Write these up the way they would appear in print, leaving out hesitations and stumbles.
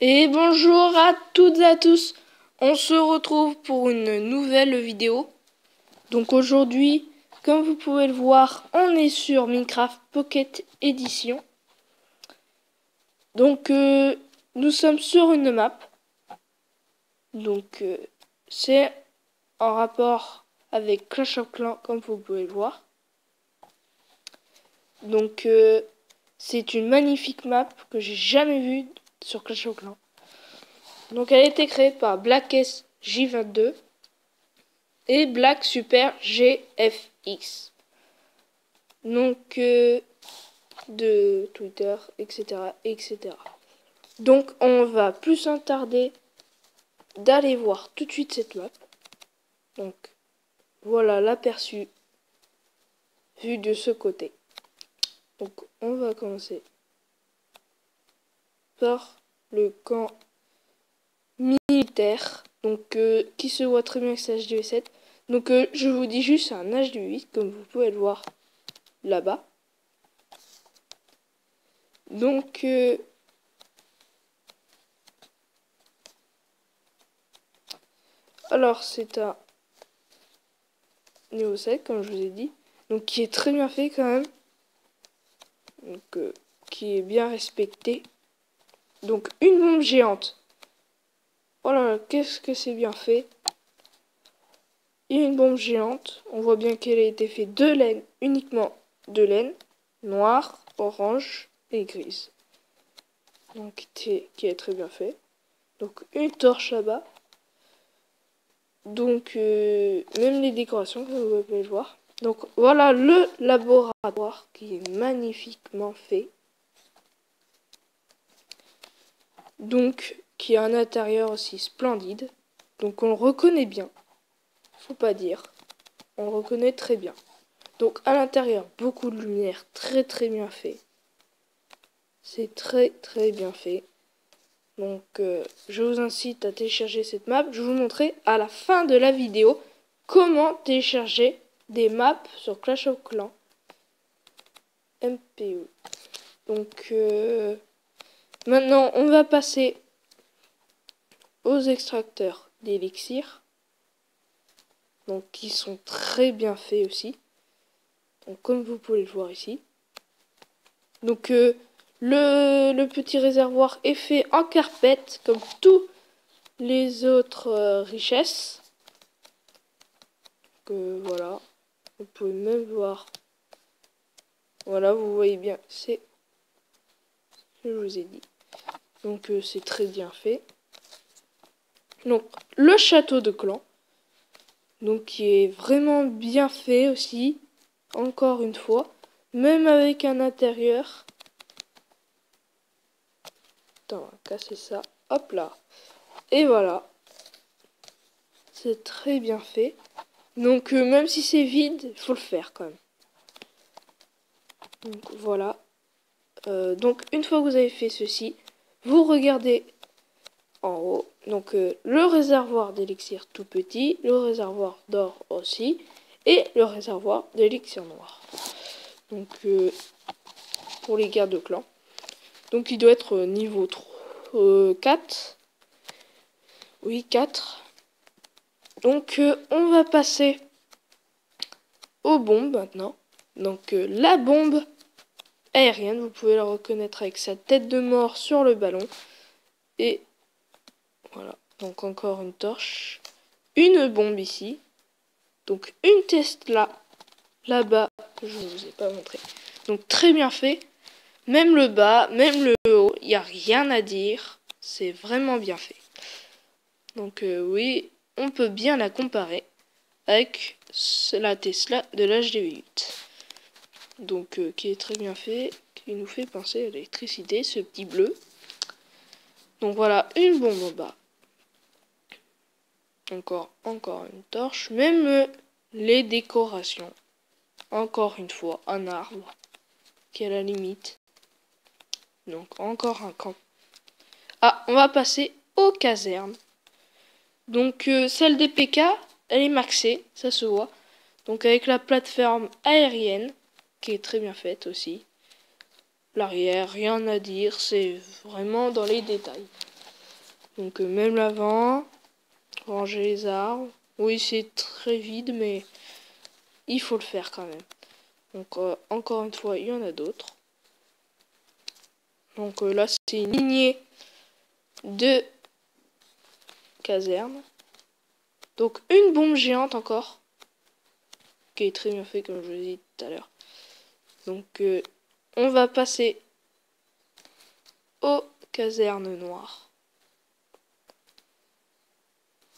Et bonjour à toutes et à tous, on se retrouve pour une nouvelle vidéo. Donc aujourd'hui, comme vous pouvez le voir, on est sur Minecraft Pocket Edition. Donc nous sommes sur une map. Donc c'est en rapport avec Clash of Clans comme vous pouvez le voir. Donc c'est une magnifique map que j'ai jamais vue sur Clash of Clans. Donc elle a été créée par BlackSJ22 et Black Super GFX. Donc de Twitter, etc., etc. Donc on va plus s'attarder d'aller voir tout de suite cette map. Donc voilà l'aperçu vu de ce côté. Donc on va commencer par le camp militaire, donc qui se voit très bien que c'est HDV7. Donc je vous dis juste un HDV8 comme vous pouvez le voir là-bas. Donc alors c'est un niveau 7 comme je vous ai dit, donc qui est très bien fait quand même, donc qui est bien respecté. Donc une bombe géante. Oh là là, qu'est-ce que c'est bien fait. Et une bombe géante, on voit bien qu'elle a été faite de laine, uniquement de laine, noire, orange et grise. Donc qui est très bien fait. Donc une torche là-bas. Donc même les décorations comme vous pouvez le voir. Donc voilà le laboratoire qui est magnifiquement fait. Donc qui a un intérieur aussi splendide. Donc on le reconnaît bien. Faut pas dire. On le reconnaît très bien. Donc à l'intérieur, beaucoup de lumière, très bien fait. C'est très bien fait. Donc je vous incite à télécharger cette map. Je vais vous montrer à la fin de la vidéo comment télécharger des maps sur Clash of Clans MPE. Donc maintenant on va passer aux extracteurs d'élixir. Donc qui sont très bien faits aussi. Donc comme vous pouvez le voir ici. Donc le petit réservoir est fait en carpette comme tous les autres richesses. Donc voilà, vous pouvez même voir. Voilà, vous voyez bien, c'est ce que je vous ai dit. Donc c'est très bien fait. Donc le château de clan, donc qui est vraiment bien fait aussi. Encore une fois, même avec un intérieur. Attends, on va casser ça. Hop là. Et voilà. C'est très bien fait. Donc même si c'est vide, il faut le faire quand même. Donc voilà. Donc une fois que vous avez fait ceci, vous regardez en haut. Donc le réservoir d'élixir tout petit, le réservoir d'or aussi, et le réservoir d'élixir noir. Donc pour les gardes de clan. Donc il doit être niveau 4. Oui, 4. Donc on va passer aux bombes maintenant. Donc la bombe aérienne, vous pouvez la reconnaître avec sa tête de mort sur le ballon. Et voilà, donc encore une torche. Une bombe ici. Donc une Tesla là-bas, que je ne vous ai pas montré. Donc très bien fait. Même le bas, même le haut, il n'y a rien à dire. C'est vraiment bien fait. Donc oui, on peut bien la comparer avec la Tesla de l'HDV8. Donc qui est très bien fait, qui nous fait penser à l'électricité, ce petit bleu. Donc voilà, une bombe en bas. Encore une torche. Même les décorations. Encore une fois, un arbre qui est à la limite. Donc encore un camp. Ah, on va passer aux casernes. Donc celle des PK, elle est maxée, ça se voit. Donc avec la plateforme aérienne, qui est très bien faite aussi. L'arrière, rien à dire, c'est vraiment dans les détails. Donc même l'avant, ranger les arbres. Oui, c'est très vide, mais il faut le faire quand même. Donc encore une fois, il y en a d'autres. Donc là, c'est une lignée de casernes. Donc une bombe géante encore, qui est très bien fait comme je vous ai dit tout à l'heure. Donc on va passer aux casernes noires.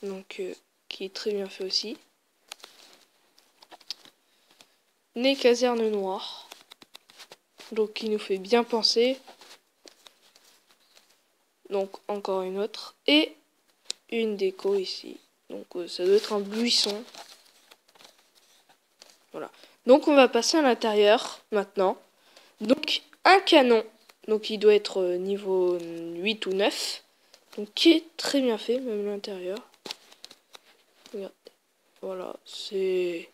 Donc qui est très bien fait aussi. Les casernes noires. Donc qui nous fait bien penser. Donc encore une autre. Et une déco ici. Donc ça doit être un buisson. Voilà. Donc on va passer à l'intérieur maintenant. Donc un canon. Donc il doit être niveau 8 ou 9. Donc qui est très bien fait, même l'intérieur. Regardez. Voilà, c'est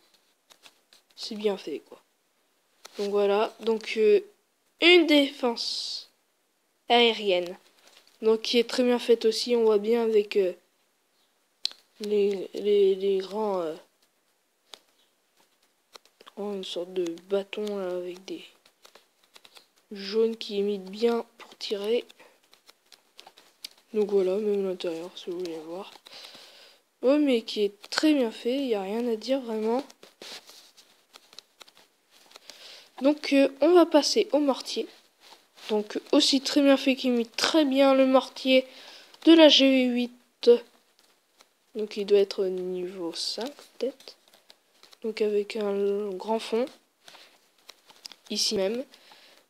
bien fait quoi. Donc voilà, donc une défense aérienne. Donc qui est très bien faite aussi, on voit bien avec les grands une sorte de bâton là, avec des jaunes qui imitent bien pour tirer. Donc voilà, même l'intérieur si vous voulez voir. Ouais, mais qui est très bien fait, il n'y a rien à dire vraiment. Donc on va passer au mortier. Donc aussi très bien fait, qui imite très bien le mortier de la GV8. Donc il doit être niveau 5 peut-être. Donc avec un grand fond. Ici même.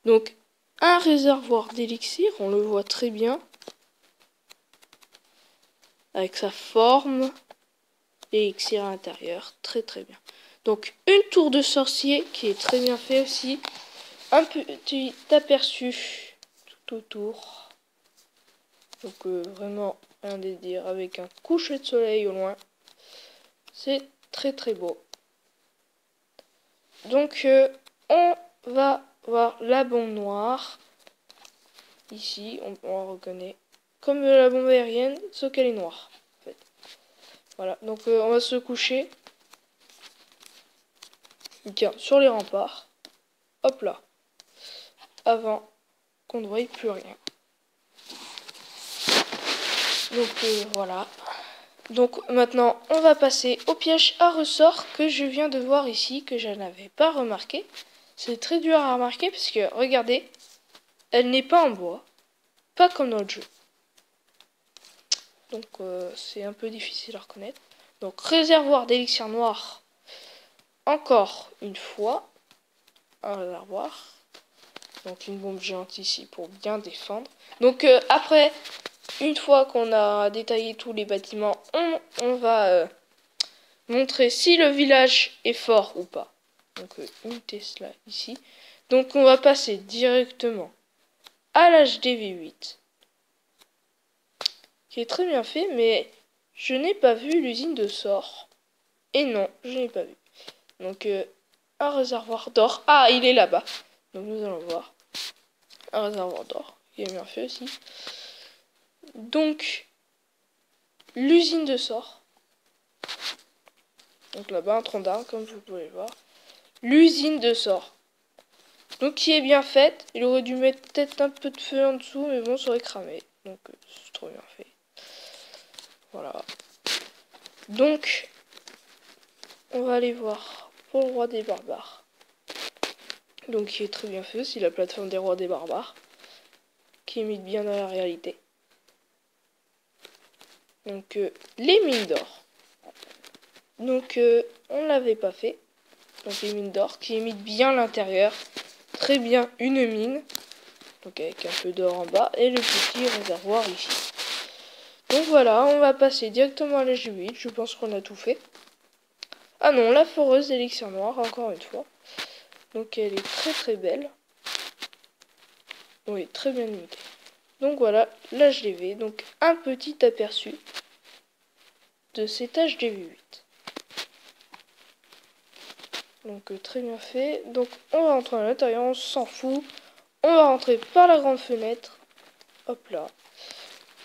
Donc un réservoir d'élixir, on le voit très bien. Avec sa forme. Élixir à l'intérieur, très très bien. Donc une tour de sorcier qui est très bien fait aussi. Un petit aperçu tout autour. Donc vraiment rien à dire, avec un coucher de soleil au loin. C'est très très beau. Donc on va voir la bombe noire. Ici on la reconnaît comme la bombe aérienne, sauf qu'elle est noire. En fait. Voilà, donc on va se coucher. Tiens, sur les remparts. Hop là. Avant qu'on ne voie plus rien. Donc voilà. Donc maintenant on va passer au piège à ressort que je viens de voir ici, que je n'avais pas remarqué. C'est très dur à remarquer parce que regardez, elle n'est pas en bois, pas comme dans le jeu. Donc c'est un peu difficile à reconnaître. Donc réservoir d'élixir noir, encore une fois, un réservoir. Donc une bombe géante ici pour bien défendre. Donc après, une fois qu'on a détaillé tous les bâtiments, on va montrer si le village est fort ou pas. Donc une Tesla ici. Donc on va passer directement à l'HDV8. Qui est très bien fait, mais je n'ai pas vu l'usine de sort. Et non, je n'ai pas vu. Donc un réservoir d'or. Ah, il est là-bas. Donc nous allons voir. Un réservoir d'or. Il est bien fait aussi. Donc l'usine de sort. Donc là-bas, un tronc d'arbre, comme vous pouvez le voir. L'usine de sort. Donc qui est bien faite. Il aurait dû mettre peut-être un peu de feu en dessous, mais bon, ça aurait cramé. Donc c'est trop bien fait. Voilà. Donc, on va aller voir pour le roi des barbares. Donc qui est très bien fait aussi, la plateforme des rois des barbares. Qui imite bien dans la réalité. Donc les mines d'or. Donc on ne l'avait pas fait. Donc les mines d'or qui imitent bien l'intérieur. Très bien une mine. Donc avec un peu d'or en bas. Et le petit réservoir ici. Donc voilà, on va passer directement à la G8. Je pense qu'on a tout fait. Ah non, la foreuse d'élixir noir, encore une fois. Donc elle est très très belle. Oui, très bien imitée. Donc voilà, l'HDV. Donc un petit aperçu de cet HDV8. Donc très bien fait. Donc on va rentrer à l'intérieur, on s'en fout. On va rentrer par la grande fenêtre. Hop là.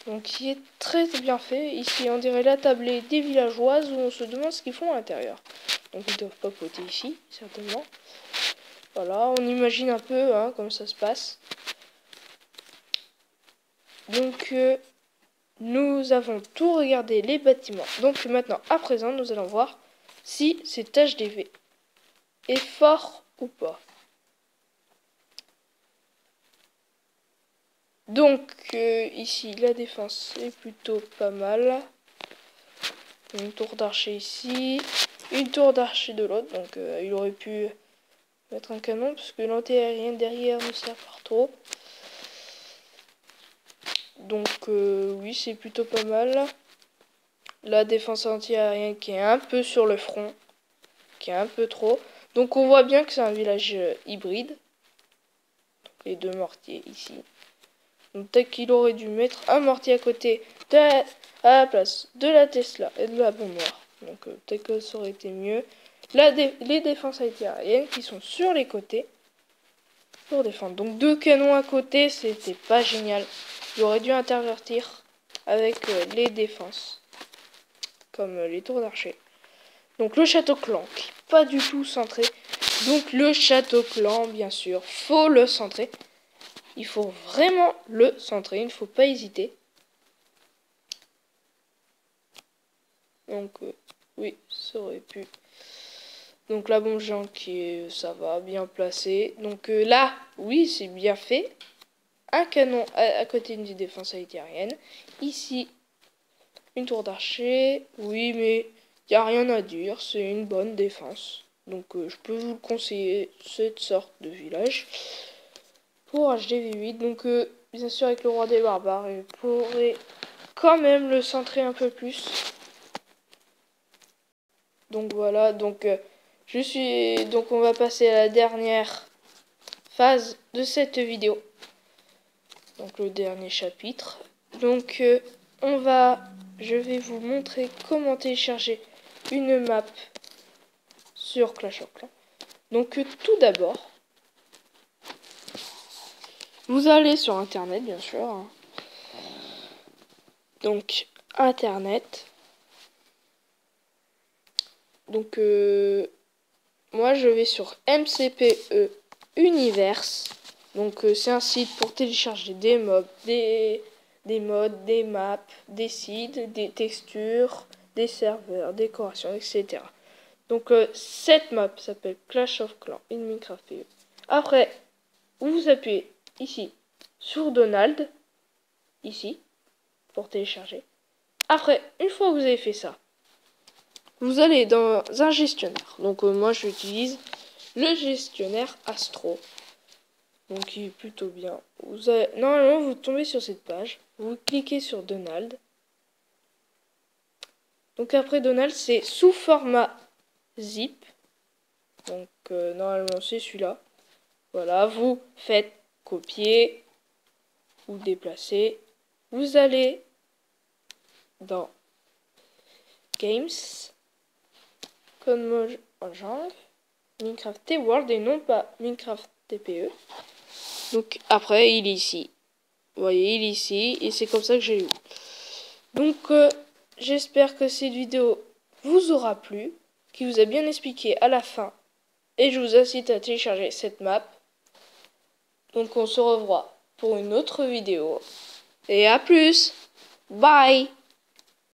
Donc qui est très bien fait. Ici on dirait la tablée des villageoises où on se demande ce qu'ils font à l'intérieur. Donc ils doivent papoter ici, certainement. Voilà, on imagine un peu hein, comment ça se passe. Donc nous avons tout regardé les bâtiments. Donc maintenant, à présent, nous allons voir si cet HDV est fort ou pas. Donc ici, la défense est plutôt pas mal. Une tour d'archer ici, une tour d'archer de l'autre. Donc il aurait pu mettre un canon parce que l'anti-aérien derrière ne sert pas trop. Donc oui, c'est plutôt pas mal. La défense anti-aérienne qui est un peu sur le front, qui est un peu trop. Donc on voit bien que c'est un village hybride. Donc, les deux mortiers ici. Donc peut-être qu'il aurait dû mettre un mortier à côté à la place de la Tesla et de la bombe noire. Donc peut-être que ça aurait été mieux. Les défenses anti-aériennes qui sont sur les côtés pour défendre. Donc deux canons à côté, c'était pas génial. J'aurais dû intervertir avec les défenses. Comme les tours d'archer. Donc le château clan qui n'est pas du tout centré. Donc le château clan, bien sûr, faut le centrer. Il faut vraiment le centrer, il ne faut pas hésiter. Donc oui, ça aurait pu. Donc la bombe géante qui est, ça va, bien placé. Donc là, oui, c'est bien fait. Un canon à côté d'une défense aérienne. Ici, une tour d'archer. Oui, mais il n'y a rien à dire, c'est une bonne défense. Donc je peux vous le conseiller, cette sorte de village. Pour HDV8, donc bien sûr avec le roi des barbares, il pourrait quand même le centrer un peu plus. Donc voilà, donc on va passer à la dernière phase de cette vidéo. Donc le dernier chapitre. Donc je vais vous montrer comment télécharger une map sur Clash of Clans. Donc tout d'abord, vous allez sur internet bien sûr. Hein. Donc internet. Donc moi je vais sur MCPE Universe. Donc c'est un site pour télécharger des mobs, des mods, des maps, des sites, des textures, des serveurs, décorations, etc. Donc cette map s'appelle Clash of Clans in Minecraft PE. Après, vous appuyez ici sur Donald, ici, pour télécharger. Après, une fois que vous avez fait ça, vous allez dans un gestionnaire. Donc moi j'utilise le gestionnaire Astro. Donc il est plutôt bien. Normalement vous tombez sur cette page. Vous cliquez sur Donald. Donc après Donald c'est sous format zip. Donc normalement c'est celui-là. Voilà, vous faites copier ou déplacer. Vous allez dans Games. Comme en genre. Minecraft T-World et non pas Minecraft TPE. Donc après il est ici. Vous voyez il est ici et c'est comme ça que j'ai eu. Donc j'espère que cette vidéo vous aura plu, qui vous a bien expliqué à la fin. Et je vous incite à télécharger cette map. Donc on se revoit pour une autre vidéo. Et à plus. Bye.